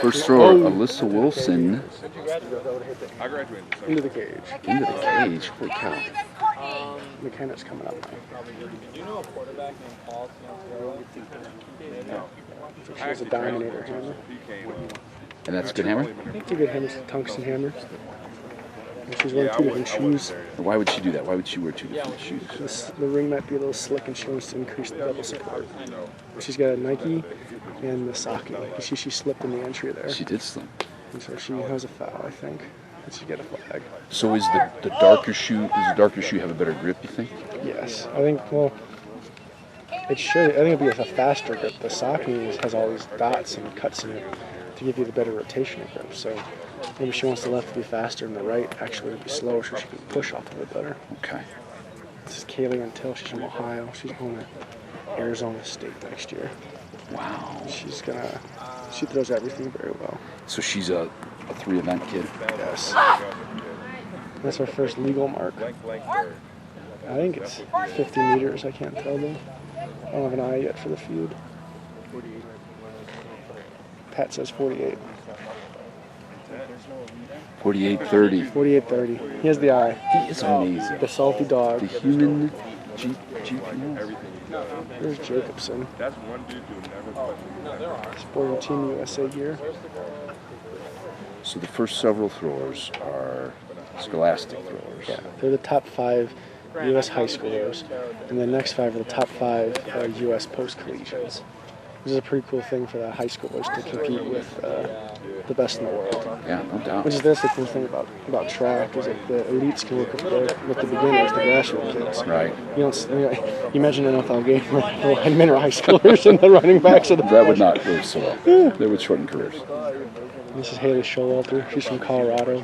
First thrower, Alyssa Wilson. I graduated. Into the cage. Into the cage. Holy cow. McKenna's coming up now. Do you know a quarterback named Paul? No. She has a Dominator hammer. And that's a good hammer? It's a good hammer. It's a tungsten hammer. And she's wearing two different shoes. Why would she do that? Why would she wear two different shoes? The ring might be a little slick and she wants to increase the double support. She's got a Nike and the Saki. You see she slipped in the entry there. She did slip. And so she has a foul, I think. And she got a flag. So is the darker shoe, does the darker shoe have a better grip, you think? Yes. I think, well, it should. I think it'd be a faster grip. The Saki has all these dots and cuts in it to give you the better rotational grip. So maybe she wants the left to be faster and the right actually to be slower so she can push off of it better. Okay. This is Kaylee Until. She's from Ohio. She's going to Arizona State next year. Wow. She throws everything very well. So she's a 3-event kid? Yes. That's her first legal mark. I think it's 50 meters. I can't tell though. I don't have an eye yet for the field. Pat says 48. 48-30. 48-30. He has the eye. He is amazing. The salty dog. The human GPS. Here's Jacobson. That's one dude who never Sporting Team USA gear. So the first several throwers are scholastic throwers. Yeah, they're the top 5 U.S. high schoolers, and the next 5 are the top 5 U.S. post-collegians. This is a pretty cool thing for the high schoolers to compete with the best in the world. Yeah, no doubt. Which is that's the cool thing about track is that the elites can work with the beginners, the grassroots kids. Right. You imagine an NFL game where the linemen are high schoolers and the running backs are the That would not go so well. They would shorten careers. This is Haley Showalter. She's from Colorado.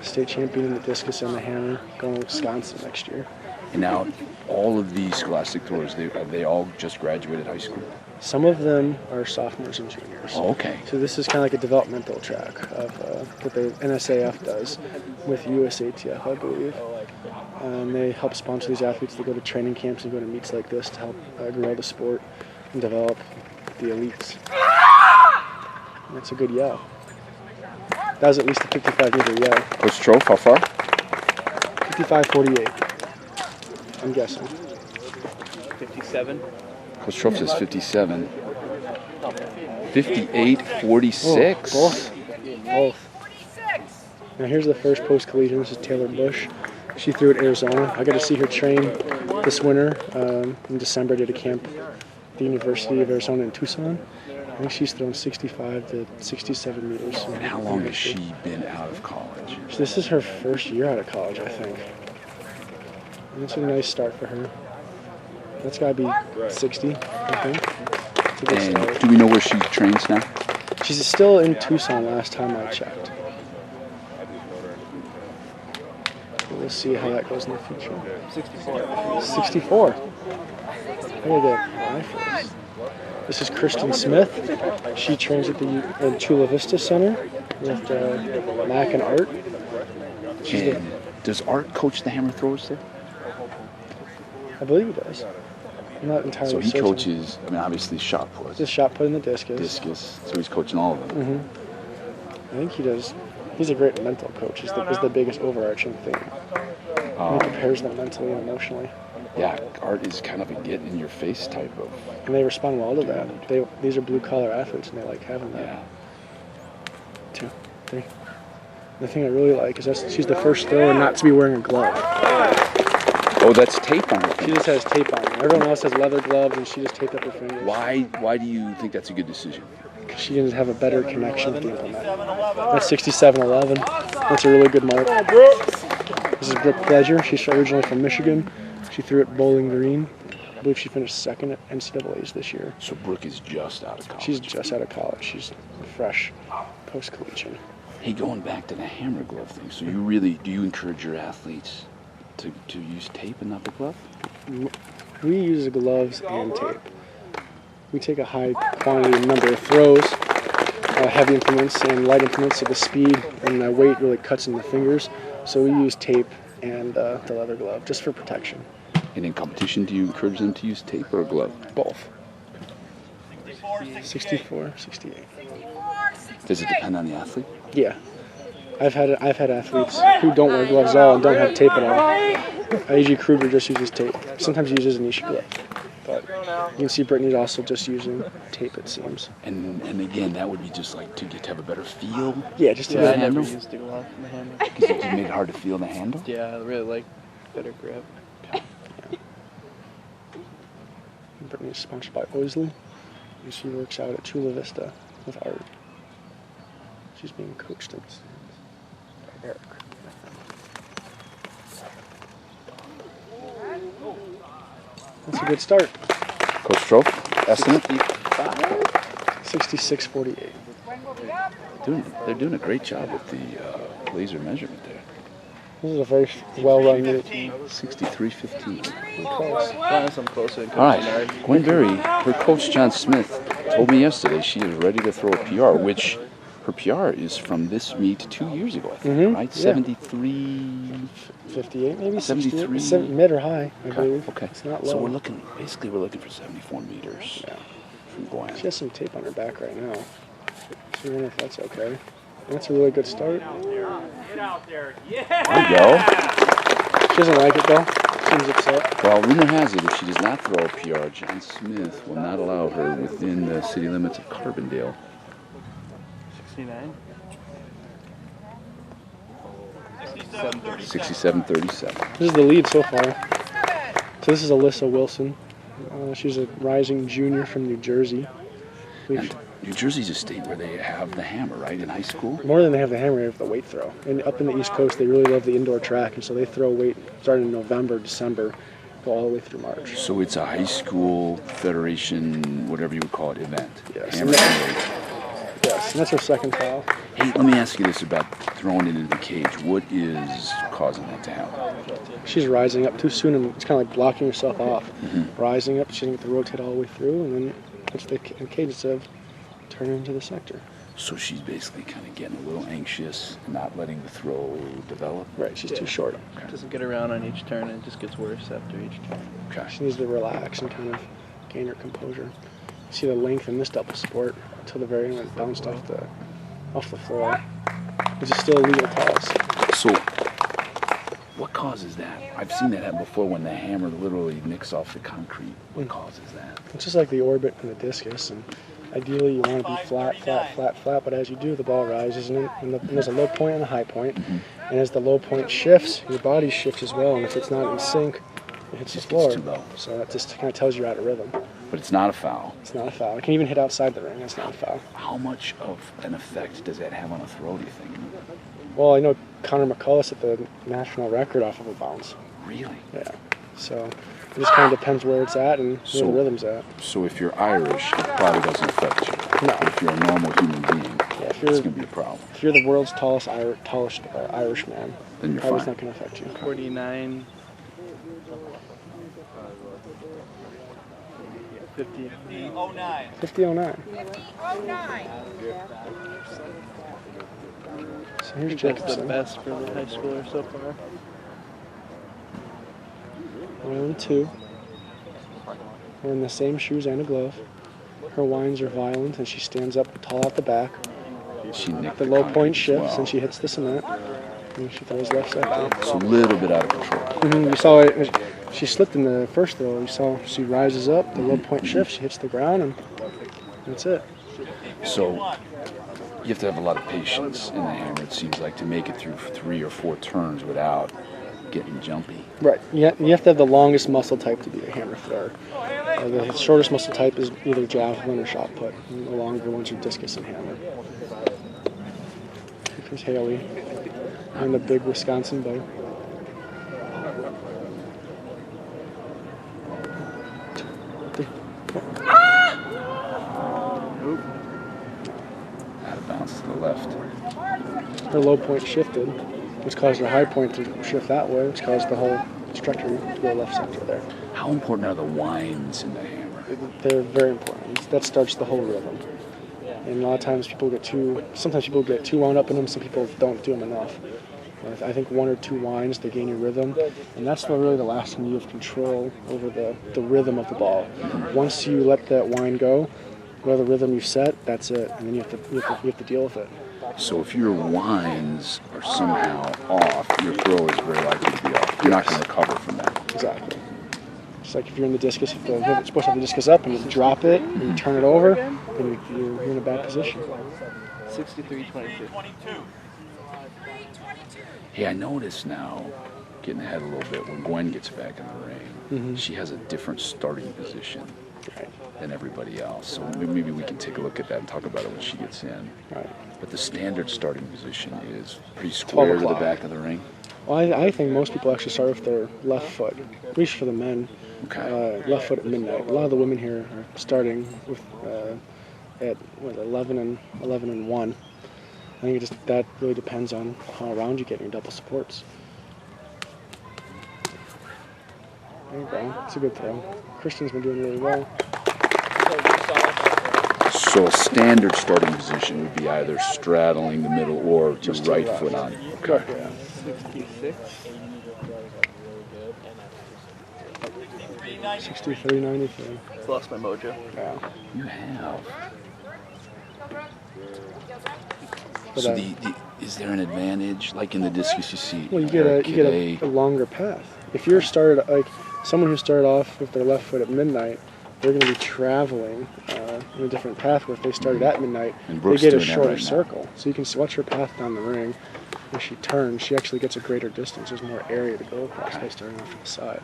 State champion in the discus and the hammer. Going to Wisconsin next year. And now, all of these scholastic throwers, they all just graduated high school? Some of them are sophomores and juniors. Oh, okay. So this is kind of like a developmental track of what the NSAF does with USATF, I believe. They help sponsor these athletes to go to training camps and go to meets like this to help grow the sport and develop the elites. And that's a good yell. That was at least a 55-meter yell. Coach Trofe, how far? 55-48. I'm guessing. 57. Coach Trofe says 57. 58-46. Both. Now here's the first post-collegian. This is Taylor Bush. She threw at Arizona. I got to see her train this winter. In December, did a camp at the University of Arizona in Tucson. I think she's thrown 65 to 67 meters. And how long has she been out of college? This is her first year out of college, I think. And that's a nice start for her. That's got to be 60, I think. And do we know where she trains now? She's still in Tucson last time I checked. We'll see how that goes in the future. 64. 64. I gotta get an eye for this. This is Kristen Smith. She trains at the Chula Vista Center with Mac and Art. Does Art coach the hammer throwers there? I believe he does. I'm not entirely certain. So he coaches, I mean, obviously shot put. The shot put in the discus. Discus. So he's coaching all of them. Mm-hmm. I think he does. He's a great mental coach. Is the biggest overarching thing. He prepares them mentally and emotionally. Yeah, Art is kind of a get-in-your-face type of... And they respond well to that. These are blue-collar athletes, and they like having that. Yeah. 2, 3. The thing I really like is that she's the first thrower not to be wearing a glove. Oh, that's tape on her. She just has tape on her. Everyone else has leather gloves, and she just taped up her fingers. Why do you think that's a good decision? Because she didn't have a better connection with the implement. That's 67-11. That's a really good mark. This is Brooke Pleasure. She's originally from Michigan. She threw at Bowling Green. I believe she finished second at NCAA's this year. So Brooke is just out of college. She's just out of college. She's fresh, post-collegiate. Hey, going back to the hammer glove thing, so do you encourage your athletes to use tape and not the glove? We use gloves and tape. We take a high quantity number of throws, heavy implements and light implements, so the speed and the weight really cuts in the fingers. So we use tape and the leather glove just for protection. And in competition, do you encourage them to use tape or a glove? Both. 64, 68. Does it depend on the athlete? Yeah. I've had athletes who don't wear gloves at all and don't have tape at all. A.G. Kruger just uses tape. Sometimes he uses an Nishi glove. But you can see Brittany's also just using tape, it seems. And again, that would be just like to have a better feel. Yeah, just to Yeah, I get never handle? used the glove in the handle. Because you made it hard to feel the handle. Yeah, I really like better grip. Brittany's sponsored by Oisley, and she works out at Chula Vista with Art. She's being coached at Eric. That's a good start. Coach Stroke, estimate? 66-48. They're doing a great job with the laser measurement there. This is a very well-run meet. 63-15. Close. As long as I'm closer than All right, Coach Bernard. Gwen Berry, her coach John Smith told me yesterday she is ready to throw a PR, which her PR is from this meet 2 years ago, I think, right? yeah. 73. 58 maybe? 73. 68, mid or high, I believe. Okay. It's not low. So we're looking for 74 meters from Gwen. She has some tape on her back right now. So I wonder if that's okay. That's a really good start. There you go. She doesn't like it though. Seems upset. Well, rumor has it if she does not throw a PR, John Smith will not allow her within the city limits of Carbondale. 69. 67-37. This is the lead so far. So this is Alyssa Wilson. She's a rising junior from New Jersey. And New Jersey's a state where they have the hammer, right, in high school? More than they have the hammer, they have the weight throw. And up in the East Coast, they really love the indoor track, and so they throw weight starting in November, December, go all the way through March. So it's a high school federation, whatever you would call it, event. Yes. Hammer weight. Yes, and that's her second foul. Hey, let me ask you this about throwing it into the cage. What is causing that to happen? She's rising up too soon, and it's kind of like blocking herself off. Rising up, she doesn't get to rotate all the way through, and then it's the cage instead of turning into the sector. So she's basically kind of getting a little anxious, not letting the throw develop. Right, she's too short. Doesn't get around on each turn, and it just gets worse after each turn. Okay. She needs to relax and kind of gain her composure. See the length in this double sport until the very end when it bounced off the floor, which is still a legal toss. So, what causes that? I've seen that happen before when the hammer literally nicks off the concrete. What causes that? It's just like the orbit and the discus, and ideally you want to be flat, flat, flat, flat, but as you do, the ball rises, and there's a low point and a high point, and as the low point shifts, your body shifts as well, and if it's not in sync, it hits the floor. too low. So that just kind of tells you out of rhythm. But it's not a foul. It's not a foul. It can even hit outside the ring. That's not a foul. How much of an effect does that have on a throw, do you think? Well, I know Connor McCullough set the national record off of a bounce. Really? Yeah. So it just kind of depends where it's at and where the rhythm's at. So if you're Irish, it probably doesn't affect you. No. But if you're a normal human being, Yeah, if it's you're going to be a problem. if you're the world's tallest Irish man, Then you're probably fine. not going to affect you. 49. 50. 50-09. So here's That's the Jacobson. best for the high schooler so far. 1-2. We're in the same shoes and a glove. Her winds are violent, and she stands up tall out the back. She nicked The low concrete point as shifts, well. and she hits the cement. And she throws left side. It's a little bit out of control. You saw it. She slipped in the first throw. You saw she rises up, the low point shifts, she hits the ground, and that's it. So you have to have a lot of patience in the hammer, it seems like, to make it through 3 or 4 turns without getting jumpy. Right. You have to have the longest muscle type to be a hammer thrower. The shortest muscle type is either javelin or shot put. And the longer ones are discus and hammer. Here's Haley and the big Wisconsin bow. Out of bounds to the left. Her low point shifted, which caused her high point to shift that way, which caused the whole trajectory to go left center there. How important are the winds in the hammer? They're very important. That starts the whole rhythm. And a lot of times sometimes people get too wound up in them, some people don't do them enough. I think 1 or 2 winds to gain your rhythm, and that's really the last time you have control over the rhythm of the ball. Once you let that wind go, whatever rhythm you set, that's it, and then you have to deal with it. So if your winds are somehow off, your throw is very likely to be off. You're not going to recover from that. Exactly. It's like if you're in the discus, if you're supposed to have the discus up and you drop it and you turn it over, then you're in a bad position. 63-22. Hey, I notice now, getting ahead a little bit, when Gwen gets back in the ring, she has a different starting position than everybody else. So maybe we can take a look at that and talk about it when she gets in. Right. But the standard starting position is pretty square to the back of the ring. Well, I think most people actually start with their left foot, at least for the men. Okay. Left foot at midnight. A lot of the women here are starting with at 11 and 1. I think that really depends on how around you get in your double supports. There you go. It's a good throw. Christian's been doing really well. So a standard starting position would be either straddling the middle or just right foot on. Okay. Yeah. 66. 63-93. Lost my mojo. Yeah. You have. But So is there an advantage, like in the discus you see? well, you get a longer path. If you're started like someone who started off with their left foot at midnight, they're going to be traveling in a different path. Where if they started at midnight, they get a shorter circle. So you can watch her path down the ring. When she turns, she actually gets a greater distance. There's more area to go across by starting off to the side.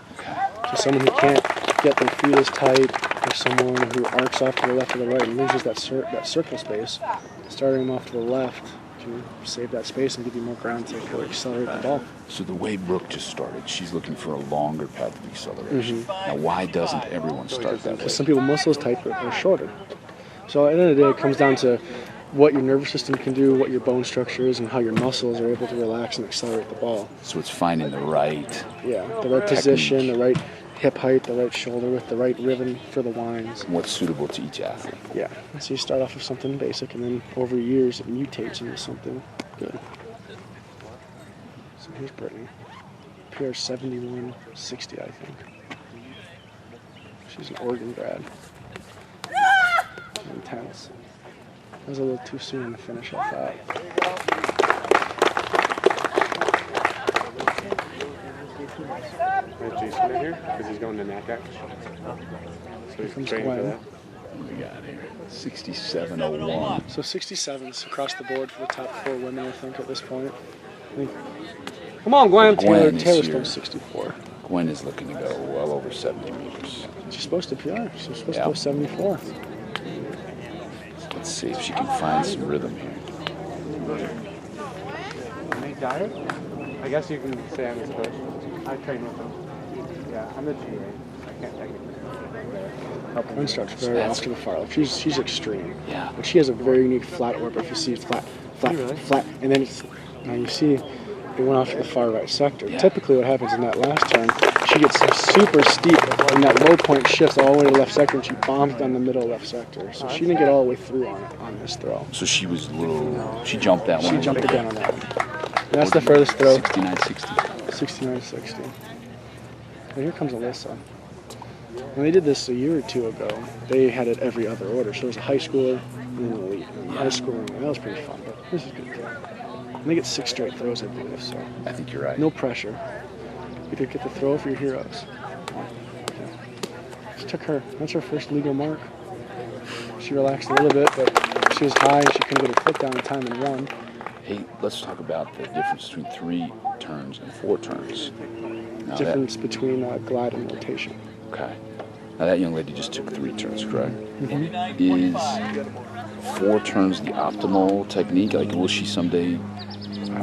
So someone who can't get their feet as tight, or someone who arcs off to the left or the right and loses that circle space, starting them off to the left to save that space and give you more ground to really accelerate the ball. So the way Brooke just started, she's looking for a longer path of acceleration. Now, why doesn't everyone start that way? Because some people, muscles type are shorter. So at the end of the day, it comes down to what your nervous system can do, what your bone structure is, and how your muscles are able to relax and accelerate the ball. So it's finding the right position, the right hip height, the right shoulder width, the right rhythm for the winds. What's suitable to each athlete. Yeah, so you start off with something basic, and then over years it mutates into something good. So here's Brittany. PR 71-60, I think. She's an Oregon grad. Intense. That was a little too soon in the finish, I thought. Is Jason in here? Because he's going to NACAC. So he's training for that. What do we got here? 67.01. So 67s across the board for the top 4 women, I think, at this point. Come on, Gwen. Taylor's done 64. Gwen is looking to go well over 70 meters. She's supposed to PR. She's supposed to go 74. Let's see if she can find some rhythm here. Nate Dyer? I guess you can say I'm his coach. I train with him. Yeah, I'm the GA. I can't technically. Gwen starts very off to the far left. She's extreme. Yeah. But she has a very unique flat orbit. If you see it's flat, and then now you see it went off to the far right sector. Yeah. Typically what happens in that last turn, she gets super steep, and that low point shifts all the way to the left sector, and she bombs down the middle left sector. So she didn't get all the way through on this throw. So she was a little, she jumped that one. She jumped again on that one. And that's the furthest throw. 69-60. 69-60. And here comes Alyssa. When they did this a year or two ago, they had it every other order. So there was a high schooler and then an elite. And high schooler, and that was pretty fun, but this is good too. And they get 6 straight throws, I believe, so I think you're right. no pressure. Either get the throw for your heroes. Okay. Just took her. That's her first legal mark. She relaxed a little bit, but she was high and she couldn't get her foot down in time and won. Hey, let's talk about the difference between 3 turns and 4 turns. Now Difference between glide and rotation. Okay. Now that young lady just took 3 turns, correct? Mm-hmm. Is 4 turns the optimal technique? Like, will she someday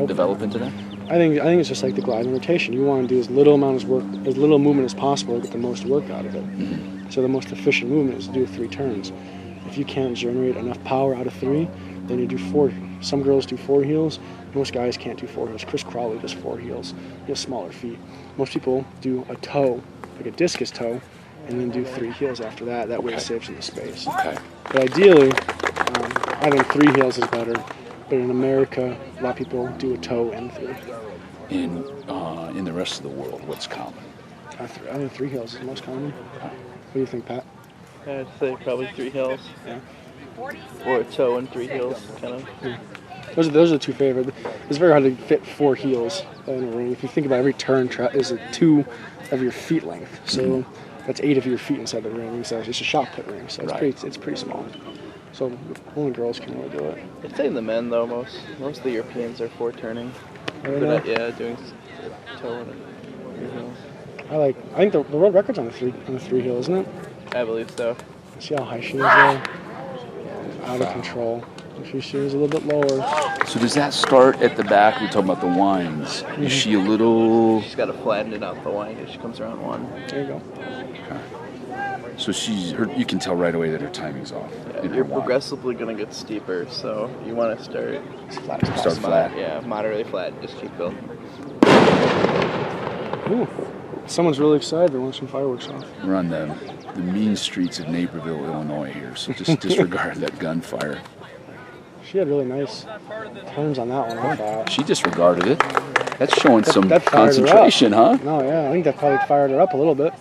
develop into that? I think it's just like the glide and rotation. You want to do as little movement as possible to get the most work out of it. Mm-hmm. So the most efficient movement is to do 3 turns. If you can't generate enough power out of 3, then you do 4. Some girls do 4 heels. Most guys can't do 4 heels. Chris Crawley does 4 heels. He has smaller feet. Most people do a toe, like a discus toe, and then do 3 heels after that. That way it saves in the space. Okay. But ideally, I think 3 heels is better. But in America, a lot of people do a toe and 3. In the rest of the world, what's common? I think 3 heels is the most common. What do you think, Pat? I'd say probably 3 heels. Yeah. Or a toe and 3 heels, kind of. Those are the two favorite. It's very hard to fit 4 heels in a ring. If you think about every turn is a 2 of your feet length, so that's 8 of your feet inside the ring. So it's a shot put ring, so it's pretty small. So only girls can really do it. I'd say in the men though, most of the Europeans are 4 turning. Really? But doing toe and 3 heels. I think the world record's on the 3 heel, isn't it? I believe so. See how high she is there? Out of control. She is a little bit lower. So does that start at the back? We're talking about the winds. Is she a little... She's got to flatten it out the wind as she comes around 1. There you go. Okay. So you can tell right away that her timing's off. Yeah, you're progressively going to get steeper, so you want to start flat. Yeah, moderately flat. Just keep going. Ooh. Someone's really excited. They want some fireworks off. We're on the mean streets of Naperville, Illinois here, so just disregard that gunfire. She had really nice turns on that one, I thought. She disregarded it. That's showing some that concentration, huh? No, yeah, I think that probably fired her up a little bit.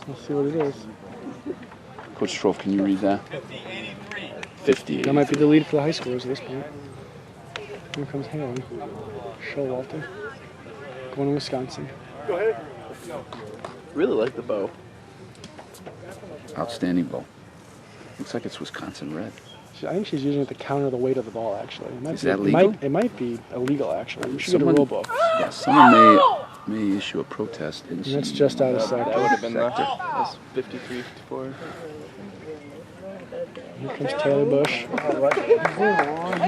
Let's see what it is. Coach Strofe, can you read that? 58. That might be the lead for the high schoolers at this point. Here comes Halen. Showalter. Going to Wisconsin. Go ahead. Really like the bow. Outstanding bow. Looks like it's Wisconsin red. I think she's using it to counter the weight of the ball, actually. Is that legal? It might be illegal, actually. We should get a rule book. Yeah, someone may issue a protest. And that's just out of sector. That would have been that's 53, 54. Here comes Taylor Bush.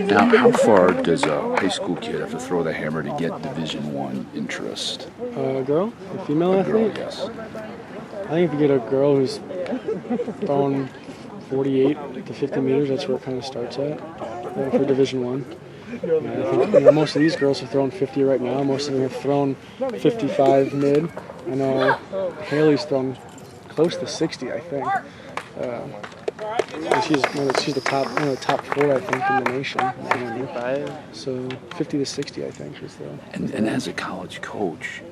Now, how far does a high school kid have to throw the hammer to get Division I interest? A girl? A female athlete? Girl, yes. I think if you get a girl who's throwing 48 to 50 meters, that's where it kind of starts at for Division I. And I think most of these girls are throwing 50 right now. Most of them have thrown 55 mid. I know Haley's thrown close to 60, I think. And she's the top, one of the top 4, I think, in the nation. So 50 to 60, I think, she's the. And as a college coach,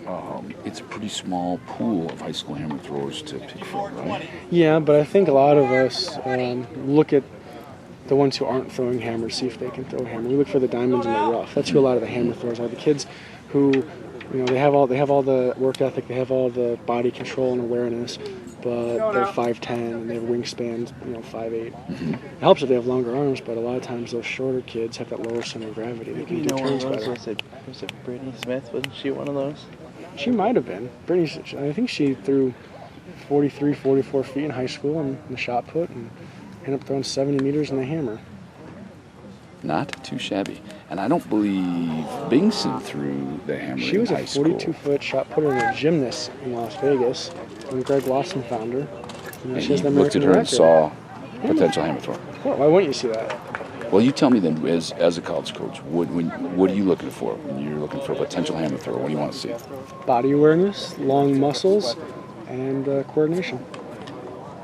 it's a pretty small pool of high school hammer throwers to pick from, right? Yeah, but I think a lot of us look at the ones who aren't throwing hammers, see if they can throw a hammer. We look for the diamonds in the rough. That's who a lot of the hammer throwers are. The kids who, they have all the work ethic, they have all the body control and awareness, but they're 5'10" and they have wingspans, 5'8". It helps if they have longer arms, but a lot of times those shorter kids have that lower center of gravity. They can do turns better. Was it Brittany Smith? Wasn't she one of those? She might have been. Brittany, I think she threw 43, 44 feet in high school in the shot put and ended up throwing 70 meters in the hammer. Not too shabby. And I don't believe Bingson threw the hammer She was in a high school. 42-foot shot putter and a gymnast in Las Vegas when Greg Lawson found her. And she has he the looked at American her and record. saw potential hammer thrower. Why wouldn't you see that? Well, you tell me then, as a college coach, what are you looking for when you're looking for a potential hammer thrower? What do you want to see? Body awareness, long muscles, and coordination.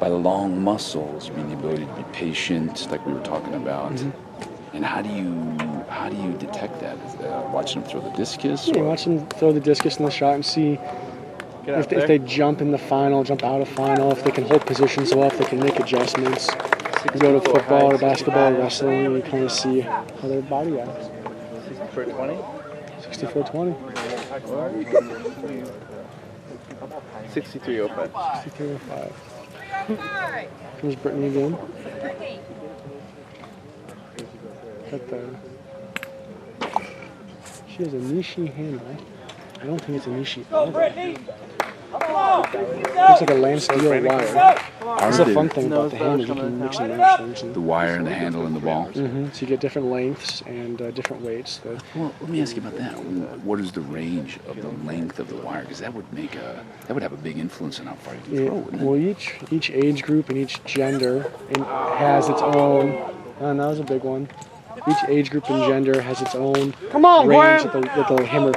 By the long muscles, I mean the ability to be patient, like we were talking about. And how do you detect that? Is watching them throw the discus? Yeah, watch them throw the discus in the shot and see if they jump in the final, jump out of final, if they can hold positions well, if they can make adjustments. You go to football or basketball or wrestling, and you kind of see how their body acts. 64-20? 64-20. 63-05. 63-05. Here's Brittany again. She has a Nishi handle. I don't think it's a Nishi elbow. Looks like a land steel wire. That's the fun thing about the hammer. You can mix and match things. The wire and the handle and the ball. So you get different lengths and different weights. Well, let me ask you about that. What is the range of the length of the wire? Because that would have a big influence on how far you can throw, wouldn't it? Well, each age group and each gender has its own. And that was a big one. Each age group and gender has its own range that the hammer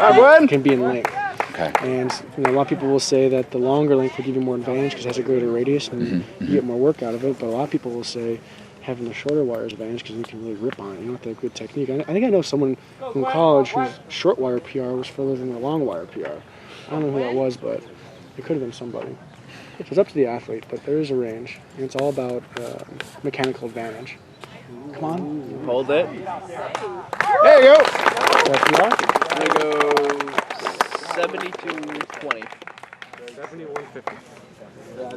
can be in length. Okay. And a lot of people will say that the longer length will give you more advantage because it has a greater radius and you get more work out of it. But a lot of people will say having the shorter wire is advantage because you can really rip on it. You have to have good technique. I think I know someone in college whose short wire PR was further than their long wire PR. I don't know who that was, but it could have been somebody. It's up to the athlete, but there is a range. And it's all about mechanical advantage. Come on. Hold it. There you go. There you are. I'm gonna go 72-20. 7150.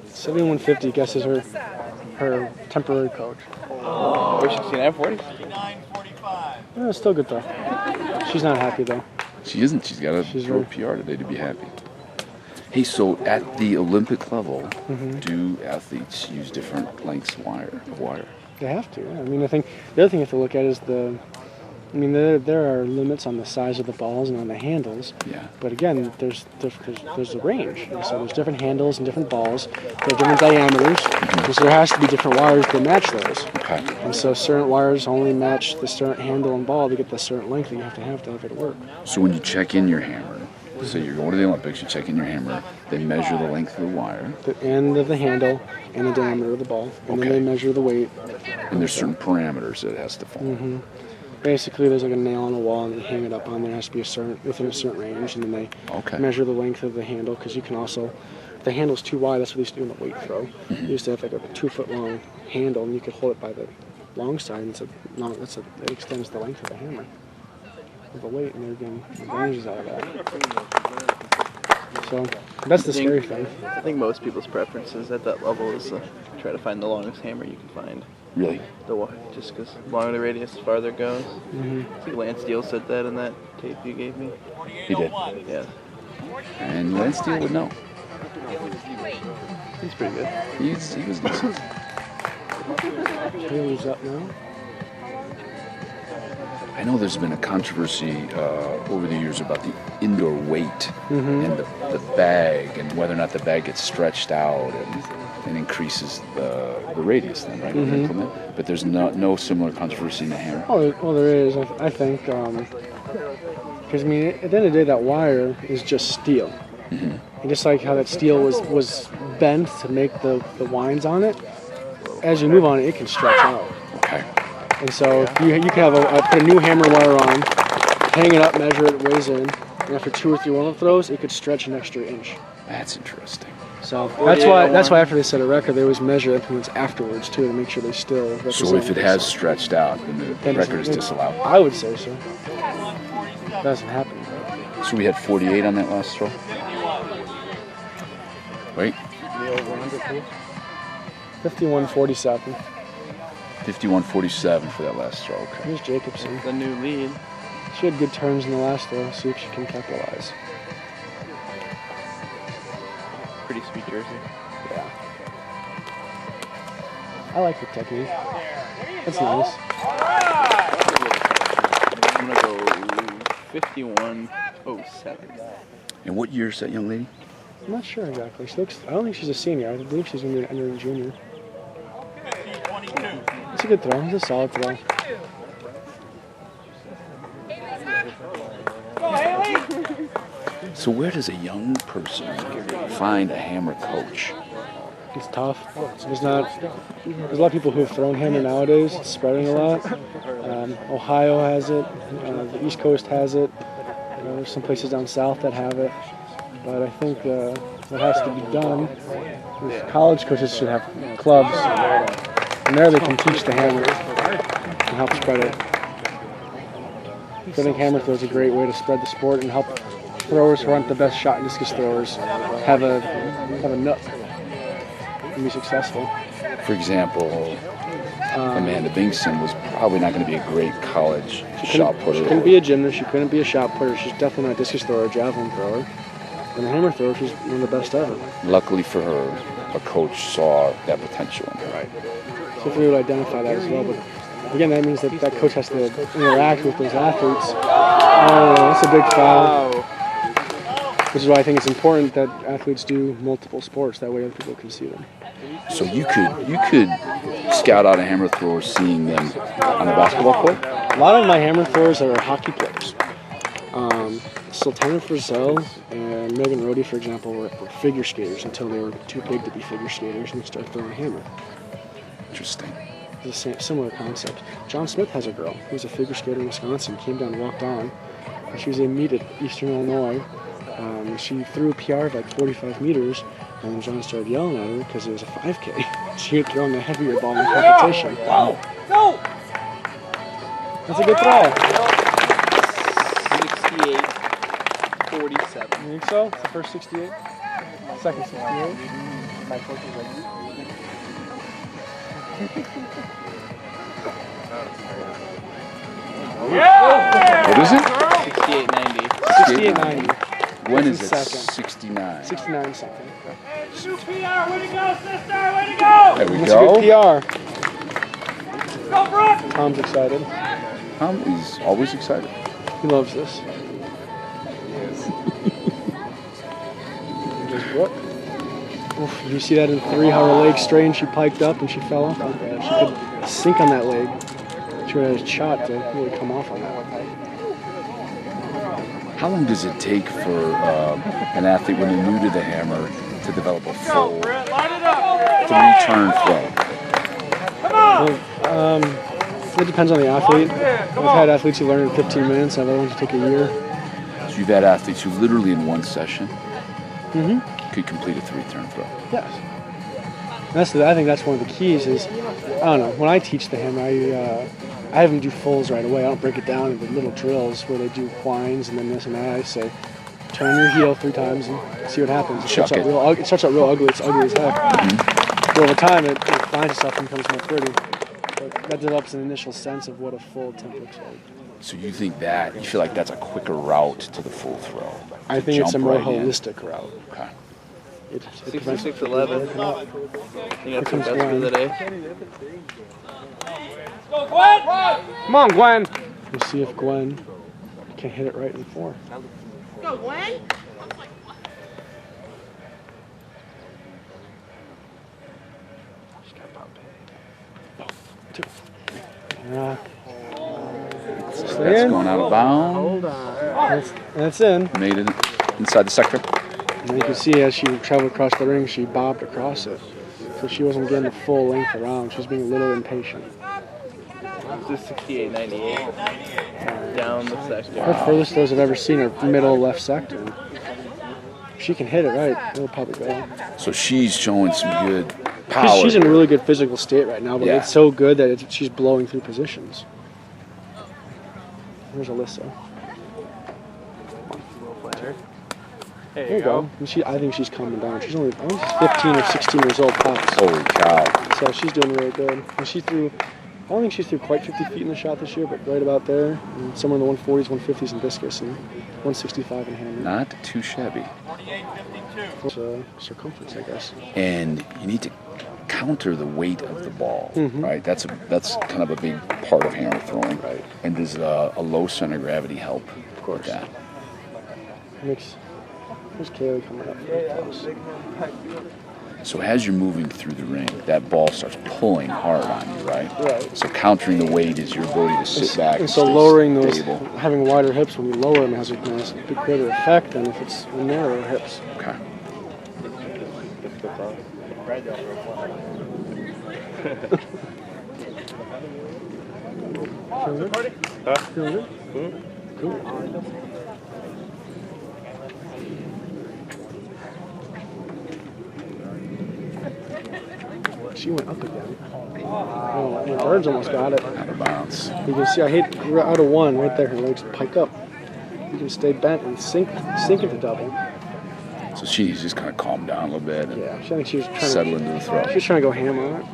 7150, guesses her temporary coach. Wish you'd seen F40. It's still good though. She's not happy though. She isn't. She's got to throw a PR today to be happy. Hey, so at the Olympic level, do athletes use different lengths of wire? They have to. I mean, I think the other thing you have to look at is there are limits on the size of the balls and on the handles. Yeah. But again, there's a range. And so there's different handles and different balls. There are different diameters. And so there has to be different wires to match those. Okay. And so certain wires only match the certain handle and ball to get the certain length that you have to have it to work. So when you check in your hammer, so you're going to the Olympics, you check in your hammer, they measure the length of the wire. The end of the handle and the diameter of the ball. And then they measure the weight. And there's certain parameters that it has to follow. Basically, there's like a nail on a wall, and you hang it up on there. It has to be within a certain range, and then they measure the length of the handle. Because you can also, if the handle's too wide, that's what they used to do in the weight throw. You used to have like a 2-foot long handle, and you could hold it by the long side, and it extends the length of the hammer with the weight, and they're getting advantages out of that. So that's the scary thing. I think most people's preferences at that level is try to find the longest hammer you can find. Really? Just because the longer the radius, the farther it goes. I think Lance Steele said that in that tape you gave me. He did. Yeah. And Lance Steele would know. He's pretty good. He was decent. Haley's up now. I know there's been a controversy over the years about the indoor weight and the bag and whether or not the bag gets stretched out and increases the radius then, right, of the implement. But there's no similar controversy in the hammer. Oh, well, there is. I think because I mean, at the end of the day, that wire is just steel, and just like how that steel was bent to make the winds on it, as you move on it, it can stretch out. Okay. And so you can have put a new hammer wire on, hang it up, measure it, weighs in, and after 2 or 3 one of those, it could stretch an extra inch. That's interesting. So that's why after they set a record, they always measure implements afterwards too to make sure they still represent. So if it has stretched out, then the record is disallowed. I would say so. Doesn't happen. So we had 48 on that last throw. Wait. 51-47. 51-47 for that last throw. Okay. Here's Jacobson. The new lead. She had good turns in the last throw. See if she can capitalize. Pretty sweet jersey. Yeah. I like the technique. It's nice. I'm gonna go 51-07. And what year is that young lady? I'm not sure exactly. I don't think she's a senior. I believe she's going to be an under junior. It's a good throw. It's a solid throw. So where does a young person find a hammer coach? It's tough. There's a lot of people who have thrown hammer nowadays. It's spreading a lot. Ohio has it. The East Coast has it. There's some places down south that have it. But I think what has to be done is college coaches should have clubs, and there they can teach the hammer and help spread it. I think hammer throw is a great way to spread the sport and help throwers who aren't the best shot and discus throwers have a nut and be successful. For example, Amanda Binkson was probably not going to be a great college shot putter. She couldn't be a gymnast. She couldn't be a shot putter. She's definitely not a discus thrower or javelin thrower. And a hammer thrower, she's one of the best ever. Luckily for her, a coach saw that potential in her. Right. So if we would identify that as well, but again, that means that coach has to interact with those athletes. Oh, that's a big foul. Which is why I think it's important that athletes do multiple sports. That way other people can see them. So you could scout out a hammer thrower seeing them on the basketball court? A lot of my hammer throwers are hockey players. Sultana Frizzell and Megan Rohde, for example, were figure skaters until they were too big to be figure skaters and they started throwing a hammer. Interesting. It's a similar concept. John Smith has a girl who's a figure skater in Wisconsin, came down and walked on. She was a meet at Eastern Illinois. She threw a PR of like 45 meters, And then John started yelling at her because it was a 5K. She had thrown the heavier ball in the competition. Wow. That's a good throw. 68-47. You think so? It's the first 68? Second 68? My coach was like, What is it? 68-90. 68-90. When is It's it? in second. 69. 69 second. There we That's a go. good PR. Tom's excited. Tom is always excited. He loves this. There's Brooke. Oof, did you see that in 3, how her leg strained, she piked up and she fell off? She could sink on that leg. She would have had a shot to really come off on that. How long does it take for an athlete when they're new to the hammer to develop a full 3-turn throw? Well, it depends on the athlete. I've had athletes who learn in 15 minutes, I've other ones who take a year. So you've had athletes who literally in one session could complete a 3-turn throw. Yes. I think that's one of the keys is, I don't know, when I teach the hammer, I have them do fulls right away. I don't break it down into little drills where they do whines and then this and that. I say, turn your heel 3 times and see what happens. It starts out real ugly. It's ugly as heck. But over time, it finds itself and becomes more pretty. But that develops an initial sense of what a full attempt looks like. So you think that, you feel like that's a quicker route to the full throw? I think it's a more Jump right in. holistic route. Okay. It prevents 66-11. I think that's the best Gwen. of the day. Come on, Gwen. We'll see if Gwen can hit it right in 4. Go, Gwen. That's going out of bounds. That's in. Made it inside the sector. And you can see as she traveled across the ring, she bobbed across it. So she wasn't getting the full length around. She was being a little impatient. This is 68-98. Down the sector. Her furthest throws I've ever seen are middle left sector. If she can hit it right, it'll probably go. So she's showing some good power. She's in a really good physical state right now, but Yeah. it's so good that she's blowing through positions. There's Alyssa. There you go. And I think she's calming down. She's only 15 or 16 years old tops. Holy cow. So she's doing really good. And she threw, I don't think she threw quite 50 feet in the shot this year, but right about there. And somewhere in the 140s, 150s in discus, and 165 in hammer. Not too shabby. It's circumference, I guess. And you need to counter the weight of the ball, right? That's kind of a big part of hammer throwing. Right. And does a low center of gravity help with that? There's Kaylee coming up for the toss. So as you're moving through the ring, that ball starts pulling hard on you, right? Right. So countering the weight is your ability to sit back And and so stay lowering those, stable. having wider hips when you lower them has a big greater effect than if it's narrower hips. Okay. Feeling good? Feeling good? Cool. She went up again. Oh, the birds almost got it. Out of bounds. You can see, we're out of 1 right there. Her legs pike up. You can stay bent and sink into double. So she's just kind of calmed down a little bit and Yeah, I think she was trying settle into the throw. She was trying to go ham on it.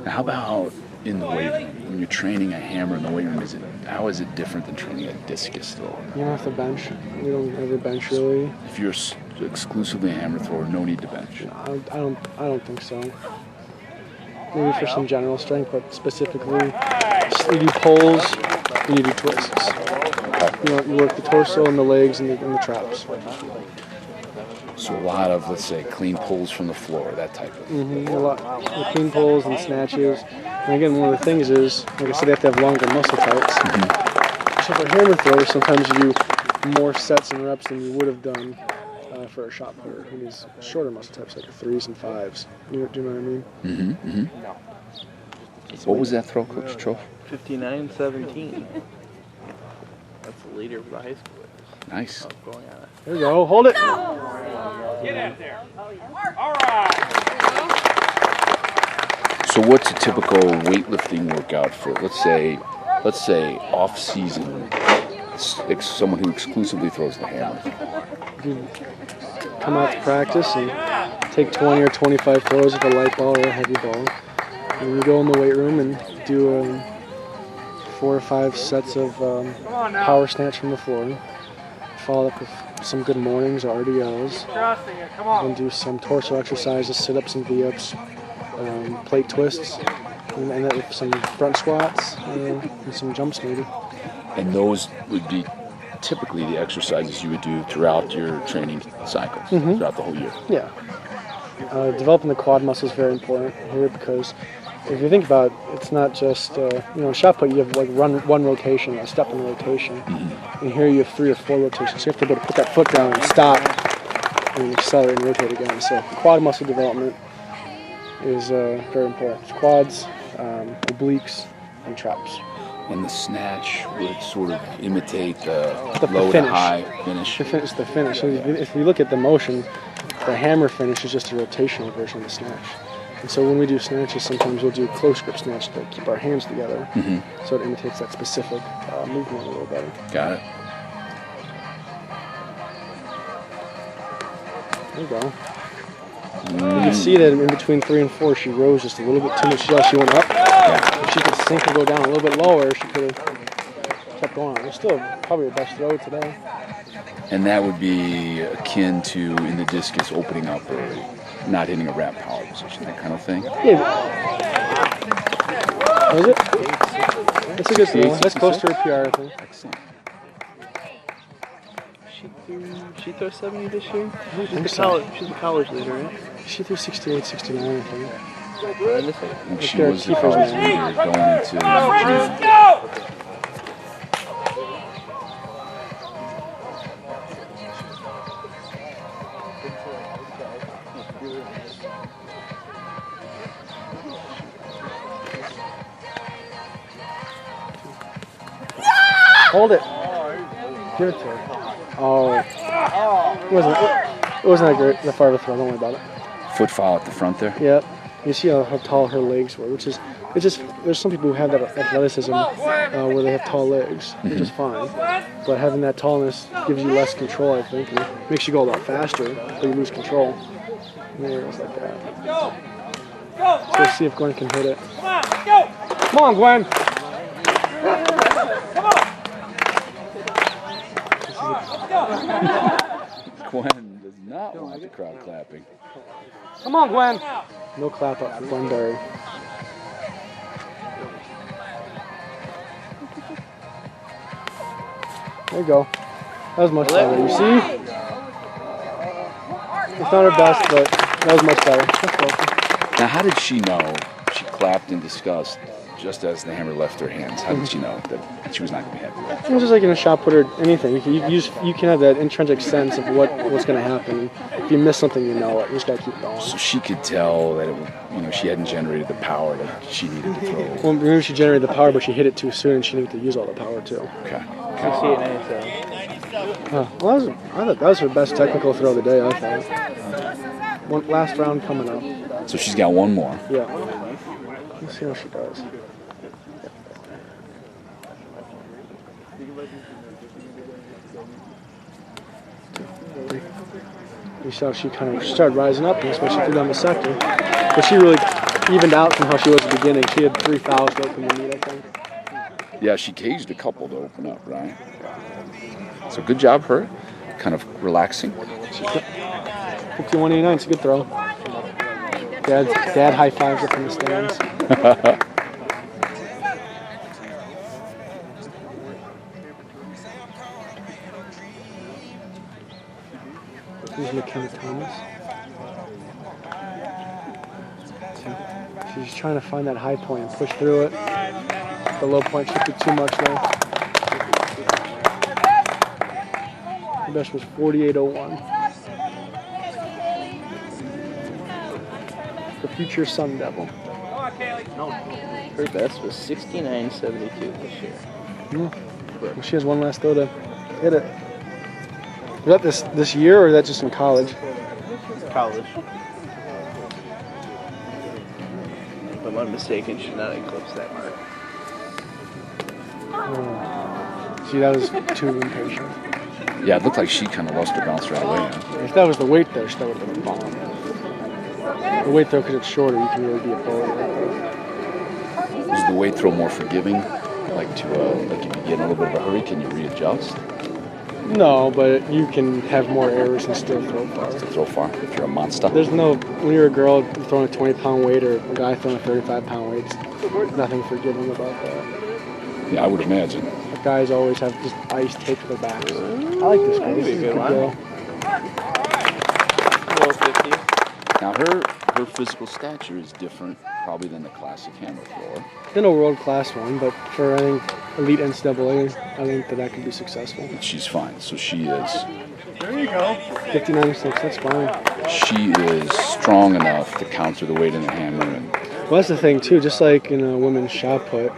Now, how about in the weight room? When you're training a hammer in the weight room, how is it different than training a discus thrower? You don't have to bench. We don't ever bench really. If you're exclusively a hammer thrower, no need to bench. I don't think so. Maybe for some general strength, but specifically, you do pulls and you do twists. You work the torso and the legs and the traps. So a lot of, let's say, clean pulls from the floor, that type of thing. A lot the clean pulls and snatches. And again, one of the things is, like I said, they have to have longer muscle types. So for hammer throwers, sometimes you do more sets and reps than you would have done for a shot putter who needs shorter muscle types, like 3s and 5s. Do you know what I mean? What was that throw, Coach Troff? 59-17. That's the leader of the high schoolers. Nice. Going at it. There you go. Hold it. Get out there. All right. So what's a typical weightlifting workout for, let's say off season, someone who exclusively throws the hammer? You come out to practice and take 20 or 25 throws of a light ball or a heavy ball. And you go in the weight room and do 4 or 5 sets of power snatch from the floor. Follow up with some good mornings or RDLs. And do some torso exercises, sit-ups and V-ups, plate twists, and end up with some front squats and some jumps maybe. And those would be typically the exercises you would do throughout your training cycles, throughout the whole year. Yeah. Developing the quad muscle is very important here because if you think about it, it's not just, shot put you have like one rotation, a step in rotation. And here you have 3 or 4 rotations. So you have to be able to put that foot down and stop and accelerate and rotate again. So quad muscle development is very important. Quads, obliques, and traps. And the snatch would sort of imitate the low to high finish. The finish. So if you look at the motion, the hammer finish is just a rotational version of the snatch. And so when we do snatches, sometimes we'll do close grip snatch to keep our hands together. So it imitates that specific movement a little better. Got it. There you go. You can see that in between 3 and 4, she rose just a little bit too much. She went up. Yeah. If she could sink and go down a little bit lower, she could have kept going. It's still probably her best throw today. And that would be akin to in the discus opening up early, not hitting a wrap power position, that kind of thing. Yeah. Was it? That's a good throw. That's close to her PR, I think. Excellent. She throws 70 this year? She's a college leader, right? She threw 68, 69, I think. And she was the college leader going into June. Hold it. Give it to her. Oh. It wasn't that great, that far of a throw, don't worry about it. Foot foul at the front there. Yep. You see how tall her legs were, which is, it's just, there's some people who have that athleticism where they have tall legs, which is fine. But having that tallness gives you less control, I think, and makes you go a lot faster, but you lose control. And there it was like that. So let's see if Gwen can hit it. Come on, Gwen! Gwen does not want the crowd clapping. Come on, Gwen! No clap up for Gwen Berry. There you go. That was much better. You see? It's not her best, but that was much better. Now, how did she know? She clapped in disgust just as the hammer left her hands. How did she know that she was not going to be happy with it? It's just like in a shot put or anything. You can have that intrinsic sense of what's going to happen. If you miss something, you know it. You just got to keep going. So she could tell that she hadn't generated the power that she needed to throw. Well, maybe she generated the power, but she hit it too soon, and she needed to use all the power too. Okay. Well, I thought that was her best technical throw of the day. I thought. Last round coming up. So she's got one more. Yeah. Let's see how she does. You saw she kind of started rising up, and that's why she threw down the second. But she really evened out from how she was at the beginning. She had 3 fouls to open the meet, I think. Yeah, she caged a couple to open up, right? So good job, her. Kind of relaxing. 51-89, it's a good throw. Dad high fives up in the stands. Here's McKenna Thomas. She's trying to find that high point and push through it. The low point should be too much there. The best was 48.01. The future Sun Devil. her best was 69.72 this year. Well, she has one last throw to hit it. Is that this year or is that just in college? College. If I'm unmistaken, she should not eclipse that mark. See, that was too impatient. Yeah, it looked like she kind of lost her bounce right away. Huh? If that was the weight throw, that would have been a bomb. The weight throw, because it's shorter, you can really be a bully right there. Is the weight throw more forgiving? Like if you get in a little bit of a hurry, can you readjust? No, but you can have more errors and still throw far. To throw far if you're a monster. There's no, when you're a girl throwing a 20-pound weight or a guy throwing a 35-pound weight, there's nothing forgiving about that. Yeah, I would imagine. The guys always have just ice taped to their backs. I like this guy. This is a good girl. Now her physical stature is different probably than the classic hammer thrower. Been a world-class one, but for, I think, elite NCAA, I think that could be successful. But she's fine. So she is. There you go. 59.6, that's fine. She is strong enough to counter the weight in the hammer. And Well, that's the thing, too. Just like in a women's shot put,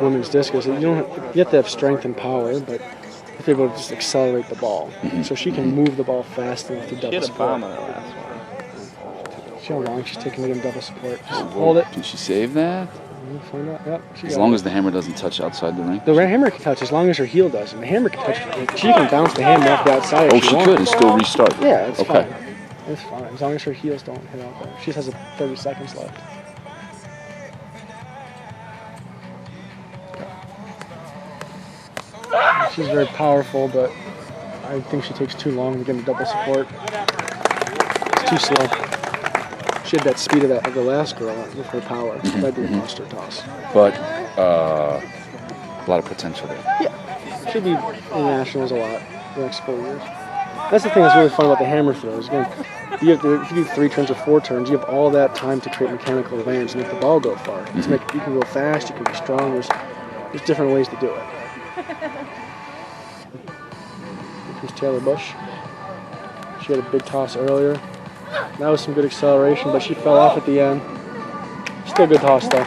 women's discus, you have to have strength and power, but you have to be able to just accelerate the ball. So she can move the ball fast enough to She double had a bomb support. on her last one. See how long she's taking to get double support. Just hold it. Can she save that? We'll find out. Yep, she As got long it. as the hammer doesn't touch outside the ring? The hammer can touch as long as her heel does. And the hammer can touch. She can bounce the hammer off the outside. Oh, if she wants. could and still restart. Yeah, it's okay. fine. It's fine. As long as her heels don't hit out there. She just has 30 seconds left. She's very powerful, but I think she takes too long to get in double support. It's too slow. She had that speed of the last girl with her power. That'd be a monster toss. But a lot of potential there. Yeah, she'll be in nationals a lot the next 4 years. That's the thing that's really fun about the hammer throws. Again, if you do 3 turns or 4 turns, you have all that time to create mechanical advantage and make the ball go far. You can go fast, you can be strong. There's different ways to do it. Here comes Taylor Bush. She had a big toss earlier. That was some good acceleration, but she fell off at the end. Still good toss though.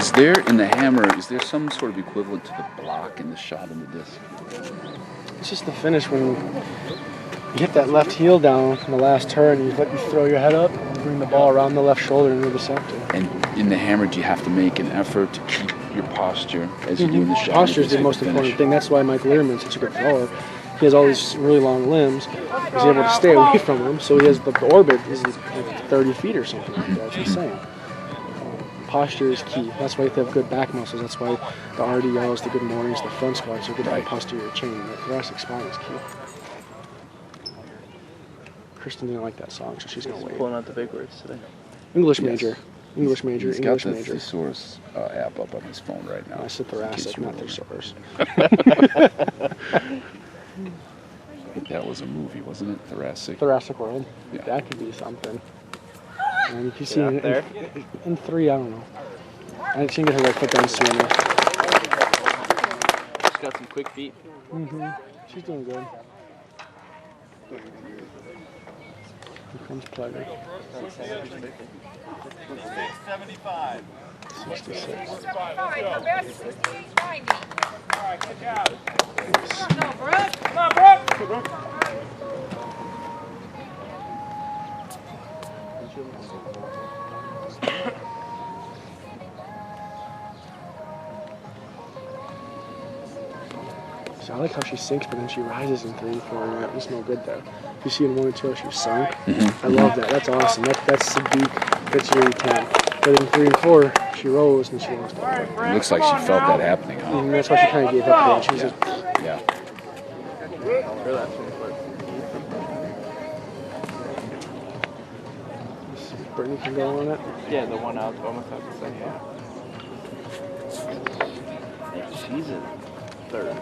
Is there in the hammer, is there some sort of equivalent to the block in the shot in the disc? It's just the finish when you hit that left heel down in the last turn, you throw your head up, and bring the ball around the left shoulder into the center. And in the hammer, do you have to make an effort to keep your posture as you do in the shot? Posture is the most important thing. That's why Mike Learman's such a good thrower. He has all these really long limbs. He's able to stay away from them, so he has the orbit is like 30 feet or something like that. It's insane. Posture is key. That's why you have to have good back muscles. That's why the RDLs, the good mornings, the front squats are good for the posterior chain. The thoracic spine is key. Kristen didn't like that song, so she's going to wait. Pulling out the big words today. English Yes. major. English major. He's English got the major. thesaurus app up on his phone right now. I said thoracic, you not were wondering. thesaurus. I think that was a movie, wasn't it? Thoracic. Thoracic world. Yeah. That could be something. And you can see out there? in 3, I don't know. I didn't get her right foot down soon enough. She's got some quick feet. She's doing good. Here comes Pleasure. 75. 66. Her best is 68.90. All right, good job. Come on, Brooke. Come on, Brooke. So I like how she sinks, but then she rises in 3 and 4, and that was no good there. You see in 1 and 2, she sunk. I love that. That's awesome. That's Sadiq Fitzgerald 10. But in 3 and 4, she rose and she lost all the way. It looks like she felt that happening, huh? And that's why she kind of gave up. She was just, Yeah. Her last one was Brittany can go on it. yeah, the one out almost out the second. She's in 3rd.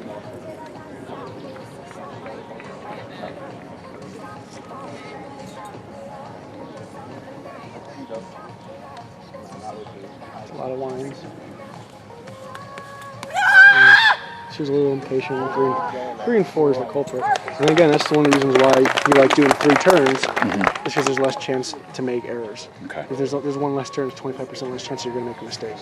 It's a lot of wines. She was a little impatient in 3 and 4 is the culprit. And again, that's one of the reasons why you like doing 3 turns, is because there's less chance to make errors. Okay. If there's 1 less turn, it's 25% less chance you're going to make a mistake.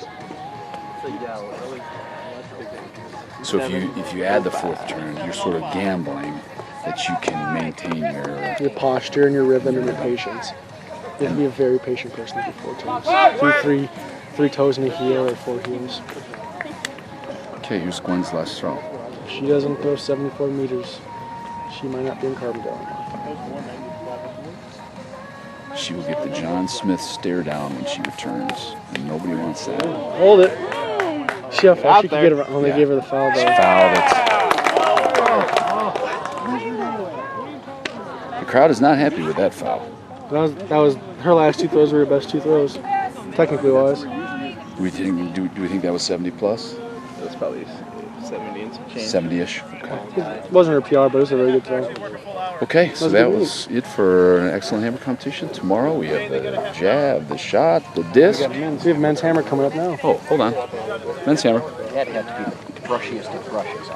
So if you add the 4th turn, you're sort of gambling that you can maintain your posture and your rhythm and your patience. You have to be a very patient person to do 4 turns. Do three toes in a heel or 4 heels. Okay, here's Gwen's last throw. If she doesn't throw 74 meters, she might not be in Carbondale anymore. She will get the John Smith stare down when she returns, and nobody wants that. Hold it. See how far she could get around. Oh, they gave her the foul though. Fouled it. The crowd is not happy with that foul. That was her last 2 throws were her best 2 throws, technically wise. Do we think that was 70 plus? That's probably 70 and some change. 70-ish. Okay. It wasn't her PR, but it was a very good throw. Okay, so that was it for an excellent hammer competition. Tomorrow we have the jab, the shot, the disc. We have men's hammer coming up now. Oh, hold on. Men's hammer. That had to be the brushiest of brushes.